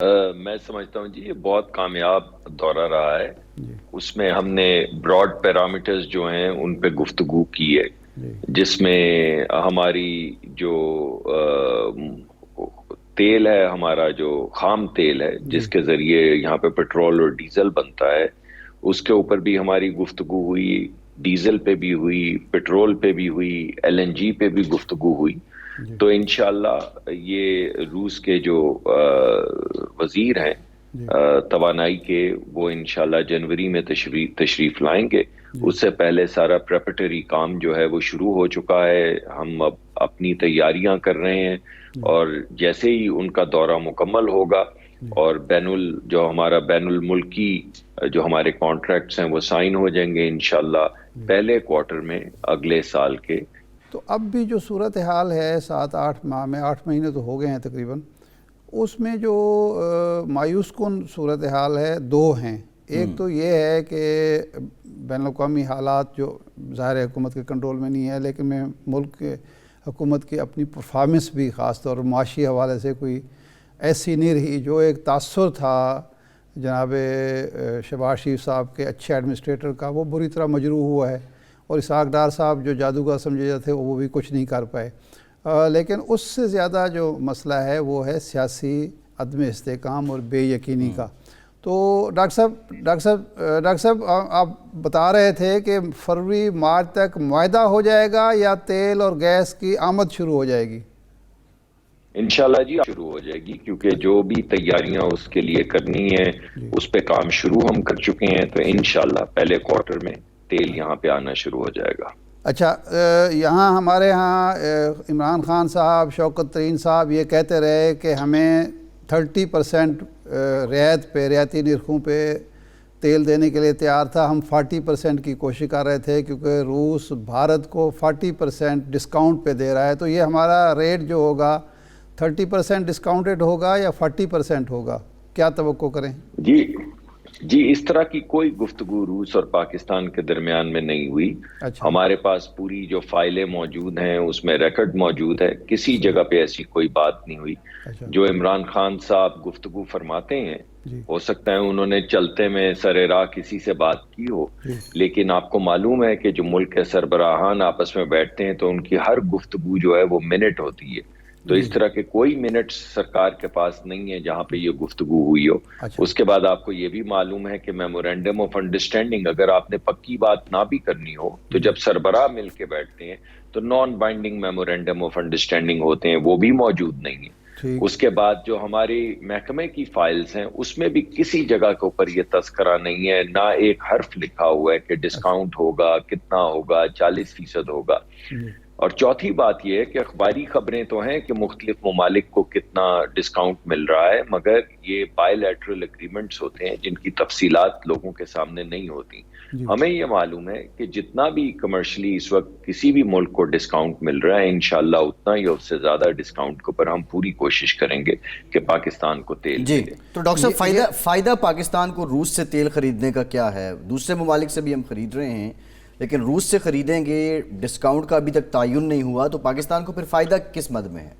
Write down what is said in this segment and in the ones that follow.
میں سمجھتا ہوں جی یہ بہت کامیاب دورہ رہا ہے۔ جی اس میں ہم نے براڈ پیرامیٹرز جو ہیں ان پہ گفتگو کی ہے، جی جس میں ہماری جو تیل ہے، ہمارا جو خام تیل ہے جی جس کے ذریعے یہاں پہ پیٹرول اور ڈیزل بنتا ہے، اس کے اوپر بھی ہماری گفتگو ہوئی، ڈیزل پہ بھی ہوئی، پیٹرول پہ بھی ہوئی، ایل این جی پہ بھی گفتگو ہوئی۔ جی تو انشاءاللہ یہ روس کے جو وزیر ہیں جی توانائی کے، وہ انشاءاللہ جنوری میں تشریف لائیں گے۔ جی اس سے پہلے سارا پریپریٹری کام جو ہے وہ شروع ہو چکا ہے، ہم اب اپنی تیاریاں کر رہے ہیں، جی اور جیسے ہی ان کا دورہ مکمل ہوگا جی اور جو ہمارا بین الملکی جو ہمارے کانٹریکٹس ہیں وہ سائن ہو جائیں گے انشاءاللہ جی پہلے کوارٹر میں اگلے سال کے۔ تو اب بھی جو صورتحال ہے 7-8 ماہ میں، 8 مہینے تو ہو گئے ہیں تقریباً، اس میں جو مایوس کن صورتحال ہے دو ہیں۔ ایک تو یہ ہے کہ بین الاقوامی حالات جو ظاہر حکومت کے کنٹرول میں نہیں ہے، لیکن میں ملک کے حکومت کی اپنی پرفارمنس بھی خاص طور معاشی حوالے سے کوئی ایسی نہیں رہی۔ جو ایک تاثر تھا جناب شہباز شریف صاحب کے اچھے ایڈمنسٹریٹر کا، وہ بری طرح مجروح ہوا ہے، اور اسحاق ڈار صاحب جو جادوگر سمجھے جاتے تھے وہ بھی کچھ نہیں کر پائے۔ لیکن اس سے زیادہ جو مسئلہ ہے وہ ہے سیاسی عدم استحکام اور بے یقینی کا۔ تو ڈاکٹر صاحب آپ بتا رہے تھے کہ فروری مارچ تک معاہدہ ہو جائے گا یا تیل اور گیس کی آمد شروع ہو جائے گی؟ انشاءاللہ جی شروع ہو جائے گی، کیونکہ جو بھی تیاریاں اس کے لیے کرنی ہیں جی اس پہ کام شروع ہم کر چکے ہیں، تو انشاءاللہ پہلے کوارٹر میں تیل یہاں پہ آنا شروع ہو جائے گا۔ اچھا، یہاں ہمارے ہاں عمران خان صاحب، شوکت ترین صاحب یہ کہتے رہے کہ ہمیں 30% رعایت پہ، رعایتی نرخوں پہ تیل دینے کے لیے تیار تھا۔ ہم 40% کی کوشش کر رہے تھے، کیونکہ روس بھارت کو 40% ڈسکاؤنٹ پہ دے رہا ہے۔ تو یہ ہمارا ریٹ جو ہوگا 30% ڈسکاؤنٹڈ ہوگا یا 40% ہوگا؟ کیا توقع کریں؟ جی جی، اس طرح کی کوئی گفتگو روس اور پاکستان کے درمیان میں نہیں ہوئی۔ اچھا ہمارے پاس پوری جو فائلیں موجود ہیں اس میں ریکارڈ موجود ہے، کسی صحیح، جگہ پہ ایسی کوئی بات نہیں ہوئی۔ اچھا جو عمران خان صاحب گفتگو فرماتے ہیں، جی ہو سکتا ہے انہوں نے چلتے میں سر راہ کسی سے بات کی ہو، جی لیکن آپ کو معلوم ہے کہ جو ملک کے سربراہان آپس میں بیٹھتے ہیں تو ان کی ہر گفتگو جو ہے وہ منٹ ہوتی ہے۔ تو جی اس طرح کے کوئی منٹس سرکار کے پاس نہیں ہے جہاں پہ یہ گفتگو ہوئی ہو۔ اچھا اس کے بعد آپ کو یہ بھی معلوم ہے کہ میمورینڈم آف انڈرسٹینڈنگ اگر آپ نے پکی بات نہ بھی کرنی ہو تو جی جب سربراہ مل کے بیٹھتے ہیں تو naan binding memorandum of understanding ہوتے ہیں، وہ بھی موجود نہیں ہیں۔ ٹھیک، اس کے بعد جو ہماری محکمے کی فائلز ہیں اس میں بھی کسی جگہ کے اوپر یہ تذکرہ نہیں ہے، نہ ایک حرف لکھا ہوا ہے کہ اچھا ڈسکاؤنٹ ہوگا، کتنا ہوگا، 40% ہوگا۔ جی اور چوتھی بات یہ ہے کہ اخباری خبریں تو ہیں کہ مختلف ممالک کو کتنا ڈسکاؤنٹ مل رہا ہے، مگر یہ بائی لیٹرل اگریمنٹس ہوتے ہیں جن کی تفصیلات لوگوں کے سامنے نہیں ہوتی۔ جی ہمیں یہ معلوم ہے کہ جتنا بھی کمرشلی اس وقت کسی بھی ملک کو ڈسکاؤنٹ مل رہا ہے، انشاءاللہ اتنا ہی اس سے زیادہ ڈسکاؤنٹ کے اوپر ہم پوری کوشش کریں گے کہ پاکستان کو تیل جی ملے۔ تو ڈاکٹر صاحب، یہ فائدہ پاکستان کو روس سے تیل خریدنے کا کیا ہے؟ دوسرے ممالک سے بھی ہم خرید رہے ہیں، لیکن روس سے خریدیں گے، ڈسکاؤنٹ کا ابھی تک تعین نہیں ہوا، تو پاکستان کو پھر فائدہ کس مد میں ہے؟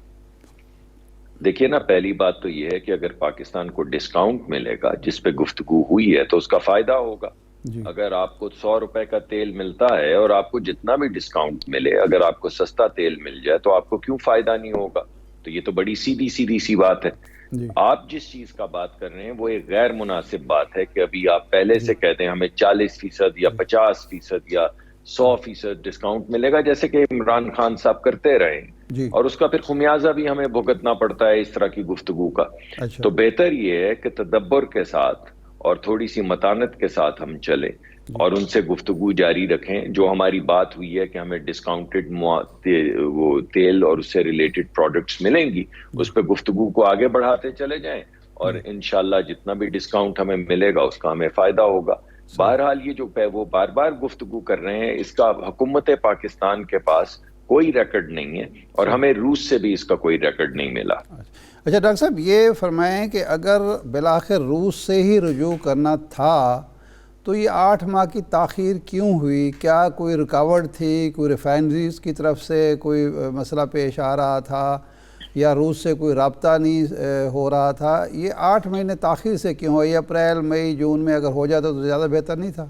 دیکھیے نا، پہلی بات تو یہ ہے کہ اگر پاکستان کو ڈسکاؤنٹ ملے گا جس پہ گفتگو ہوئی ہے تو اس کا فائدہ ہوگا۔ جی اگر آپ کو 100 روپے کا تیل ملتا ہے اور آپ کو جتنا بھی ڈسکاؤنٹ ملے، اگر آپ کو سستا تیل مل جائے تو آپ کو کیوں فائدہ نہیں ہوگا؟ تو یہ تو بڑی سیدھی سی بات ہے۔ جی آپ جس چیز کا بات کر رہے ہیں وہ ایک غیر مناسب بات ہے کہ ابھی آپ پہلے جی سے کہتے ہیں ہمیں 40% یا جی 50% یا 100% ڈسکاؤنٹ ملے گا، جیسے کہ عمران خان صاحب کرتے رہے ہیں، جی اور اس کا پھر خمیازہ بھی ہمیں بھگتنا پڑتا ہے اس طرح کی گفتگو کا۔ اچھا تو بہتر یہ ہے کہ تدبر کے ساتھ اور تھوڑی سی متانت کے ساتھ ہم چلیں جی اور ان سے گفتگو جاری رکھیں۔ جو ہماری بات ہوئی ہے کہ ہمیں ڈسکاؤنٹڈ وہ تیل اور اس سے ریلیٹڈ پروڈکٹس ملیں گی، جی اس پہ گفتگو کو آگے بڑھاتے چلے جائیں، اور جی انشاءاللہ جتنا بھی ڈسکاؤنٹ ہمیں ملے گا اس کا ہمیں فائدہ ہوگا۔ صحیح، بہرحال یہ جو وہ بار بار گفتگو کر رہے ہیں، اس کا حکومت پاکستان کے پاس کوئی ریکارڈ نہیں ہے، اور صحیح۔ ہمیں روس سے بھی اس کا کوئی ریکارڈ نہیں ملا۔ اچھا ڈاکٹر صاحب، یہ فرمائیں کہ اگر بالآخر روس سے ہی رجوع کرنا تھا تو یہ 8 ماہ کی تاخیر کیوں ہوئی؟ کیا کوئی رکاوٹ تھی؟ کوئی ریفائنریز کی طرف سے کوئی مسئلہ پیش آ رہا تھا؟ یا روس سے کوئی رابطہ نہیں ہو رہا تھا، یہ 8 مہینے تاخیر سے کیوں ہوئی؟ اپریل مئی جون میں اگر ہو جاتا تو زیادہ بہتر نہیں تھا؟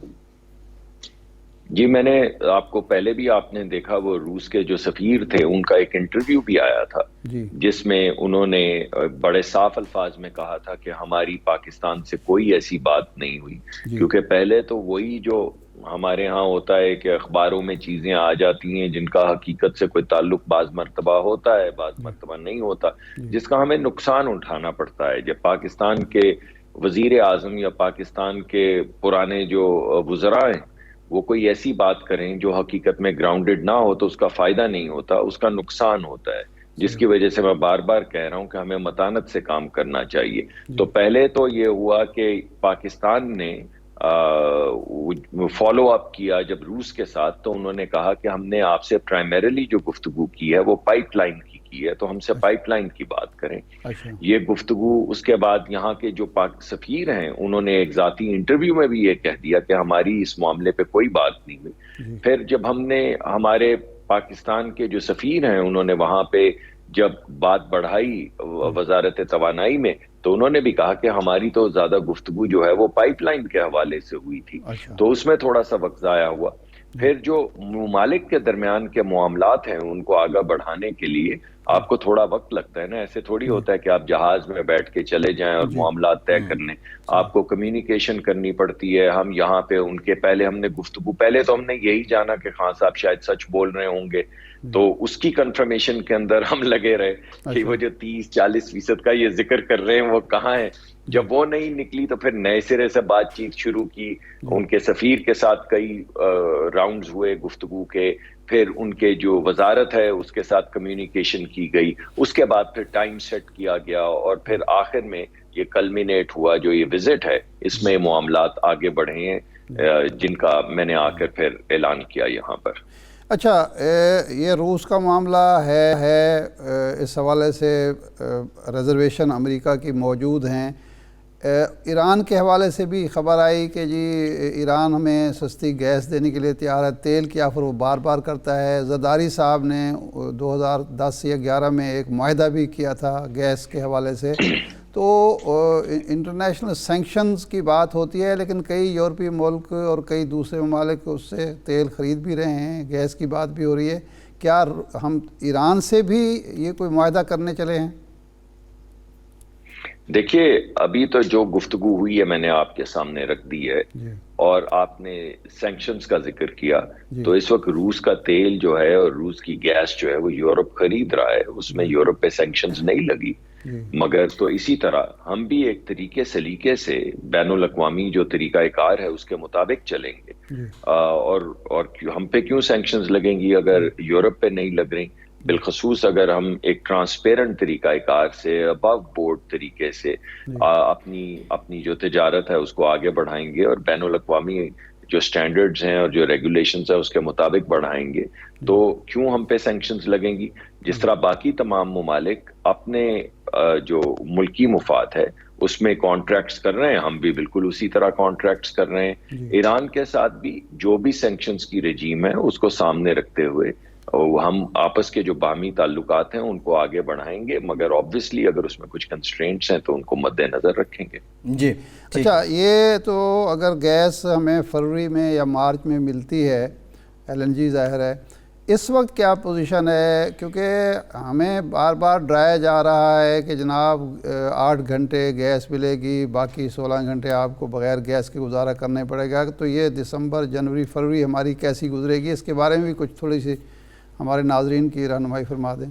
جی میں نے آپ کو پہلے بھی آپ نے دیکھا وہ روس کے جو سفیر تھے ان کا ایک انٹرویو بھی آیا تھا جس میں انہوں نے بڑے صاف الفاظ میں کہا تھا کہ ہماری پاکستان سے کوئی ایسی بات نہیں ہوئی، کیونکہ پہلے تو وہی جو ہمارے ہاں ہوتا ہے کہ اخباروں میں چیزیں آ جاتی ہیں جن کا حقیقت سے کوئی تعلق بعض مرتبہ ہوتا ہے بعض مرتبہ نہیں ہوتا، جس کا ہمیں نقصان اٹھانا پڑتا ہے۔ جب پاکستان کے وزیر اعظم یا پاکستان کے پرانے جو وزراء ہیں وہ کوئی ایسی بات کریں جو حقیقت میں گراؤنڈڈ نہ ہو تو اس کا فائدہ نہیں ہوتا، اس کا نقصان ہوتا ہے، جس کی وجہ سے میں بار بار کہہ رہا ہوں کہ ہمیں متانت سے کام کرنا چاہیے۔ تو پہلے تو یہ ہوا کہ پاکستان نے فالو اپ کیا جب روس کے ساتھ، تو انہوں نے کہا کہ ہم نے آپ سے پرائمریلی جو گفتگو کی ہے وہ پائپ لائن کی ہے، تو ہم سے پائپ لائن کی بات کریں۔ یہ گفتگو اس کے بعد یہاں کے جو سفیر ہیں انہوں نے ایک ذاتی انٹرویو میں بھی یہ کہہ دیا کہ ہماری اس معاملے پہ کوئی بات نہیں ہوئی۔ پھر جب ہم نے ہمارے پاکستان کے جو سفیر ہیں انہوں نے وہاں پہ جب بات بڑھائی وزارت توانائی میں تو انہوں نے بھی کہا کہ ہماری تو زیادہ گفتگو جو ہے وہ پائپ لائن کے حوالے سے ہوئی تھی، تو اس میں تھوڑا سا وقت ضائع ہوا۔ پھر جو ممالک کے درمیان کے معاملات ہیں ان کو آگے بڑھانے کے لیے آپ کو تھوڑا وقت لگتا ہے نا، ایسے تھوڑی ہوتا ہے کہ آپ جہاز میں بیٹھ کے چلے جائیں اور معاملات طے کر لیں، آپ کو کمیونیکیشن کرنی پڑتی ہے۔ ہم یہاں پہ ان کے پہلے ہم نے گفتگو، پہلے تو ہم نے یہی جانا کہ خان صاحب شاید سچ بول رہے ہوں گے، تو اس کی کنفرمیشن کے اندر ہم لگے رہے کہ وہ جو 30-40% کا یہ ذکر کر رہے ہیں وہ کہاں ہے۔ جب وہ نہیں نکلی تو پھر نئے سرے سے بات چیت شروع کی، ان کے سفیر کے ساتھ کئی راؤنڈز ہوئے گفتگو کے، پھر ان کے جو وزارت ہے اس کے ساتھ کمیونیکیشن کی گئی، اس کے بعد پھر ٹائم سیٹ کیا گیا، اور پھر آخر میں یہ کلمینیٹ ہوا جو یہ وزٹ ہے، اس میں معاملات آگے بڑھے ہیں جن کا میں نے آ کر پھر اعلان کیا یہاں پر۔ اچھا، یہ روس کا معاملہ ہے اس حوالے سے ریزرویشن امریکہ کی موجود ہیں۔ ایران کے حوالے سے بھی خبر آئی کہ جی ایران ہمیں سستی گیس دینے کے لیے تیار ہے، تیل کی آفر وہ بار بار کرتا ہے۔ زرداری صاحب نے 2010 یا 2011 میں ایک معاہدہ بھی کیا تھا گیس کے حوالے سے، تو انٹرنیشنل سینکشنز کی بات ہوتی ہے، لیکن کئی یورپی ملک اور کئی دوسرے ممالک اس سے تیل خرید بھی رہے ہیں، گیس کی بات بھی ہو رہی ہے۔ کیا ہم ایران سے بھی یہ کوئی معاہدہ کرنے چلے ہیں؟ دیکھیے ابھی تو جو گفتگو ہوئی ہے میں نے آپ کے سامنے رکھ دی ہے، اور آپ نے سینکشنز کا ذکر کیا، تو اس وقت روس کا تیل جو ہے اور روس کی گیس جو ہے وہ یورپ خرید رہا ہے، اس میں یورپ پہ سینکشنز نہیں لگی، مگر تو اسی طرح ہم بھی ایک طریقے سلیقے سے بین الاقوامی جو طریقہ کار ہے اس کے مطابق چلیں گے، اور ہم پہ کیوں سینکشنز لگیں گی اگر یورپ پہ نہیں لگ رہی؟ بالخصوص اگر ہم ایک ٹرانسپیرنٹ طریقہ کار سے ابو بورڈ طریقے سے اپنی جو تجارت ہے اس کو آگے بڑھائیں گے اور بین الاقوامی جو سٹینڈرڈز ہیں اور جو ریگولیشنز ہیں اس کے مطابق بڑھائیں گے، تو کیوں ہم پہ سینکشنز لگیں گی؟ جس طرح باقی تمام ممالک اپنے جو ملکی مفاد ہے اس میں کانٹریکٹس کر رہے ہیں، ہم بھی بالکل اسی طرح کانٹریکٹس کر رہے ہیں۔ ایران کے ساتھ بھی جو بھی سینکشنز کی رجیم ہے اس کو سامنے رکھتے ہوئے ہم آپس کے جو باہمی تعلقات ہیں ان کو آگے بڑھائیں گے، مگر آبویسلی اگر اس میں کچھ کنسٹرینٹس ہیں تو ان کو مد نظر رکھیں گے۔ جی اچھا، یہ تو اگر گیس ہمیں فروری میں یا مارچ میں ملتی ہے، LNG ظاہر ہے، اس وقت کیا پوزیشن ہے؟ کیونکہ ہمیں بار بار ڈرایا جا رہا ہے کہ جناب 8 گھنٹے گیس ملے گی، باقی 16 گھنٹے آپ کو بغیر گیس کے گزارا کرنے پڑے گا، تو یہ دسمبر جنوری فروری ہماری کیسی گزرے گی؟ اس کے بارے میں بھی کچھ تھوڑی سی ہمارے ناظرین کی رہنمائی فرما دیں۔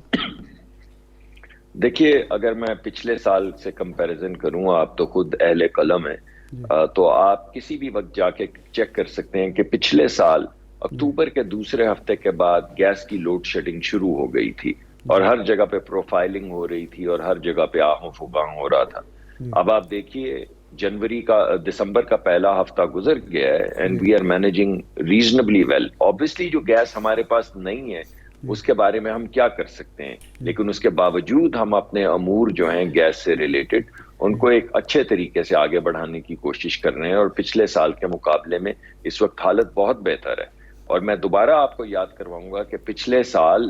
دیکھیے اگر میں پچھلے سال سے کمپیریزن کروں، آپ تو خود اہل قلم ہیں، تو آپ کسی بھی وقت جا کے چیک کر سکتے ہیں کہ پچھلے سال اکتوبر کے دوسرے ہفتے کے بعد گیس کی لوڈ شیڈنگ شروع ہو گئی تھی اور ہر جگہ پہ پروفائلنگ ہو رہی تھی اور ہر جگہ پہ آہوں فباں ہو رہا تھا۔ اب آپ دیکھیے دسمبر کا پہلا ہفتہ گزر گیا ہے and we are managing reasonably well. Obviously جو گیس ہمارے پاس نہیں ہے اس کے بارے میں ہم کیا کر سکتے ہیں، لیکن اس کے باوجود ہم اپنے امور جو ہیں گیس سے ریلیٹڈ ان کو ایک اچھے طریقے سے آگے بڑھانے کی کوشش کر رہے ہیں، اور پچھلے سال کے مقابلے میں اس وقت حالت بہت بہتر ہے۔ اور میں دوبارہ آپ کو یاد کرواؤں گا کہ پچھلے سال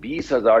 20,000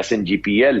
SNGPL,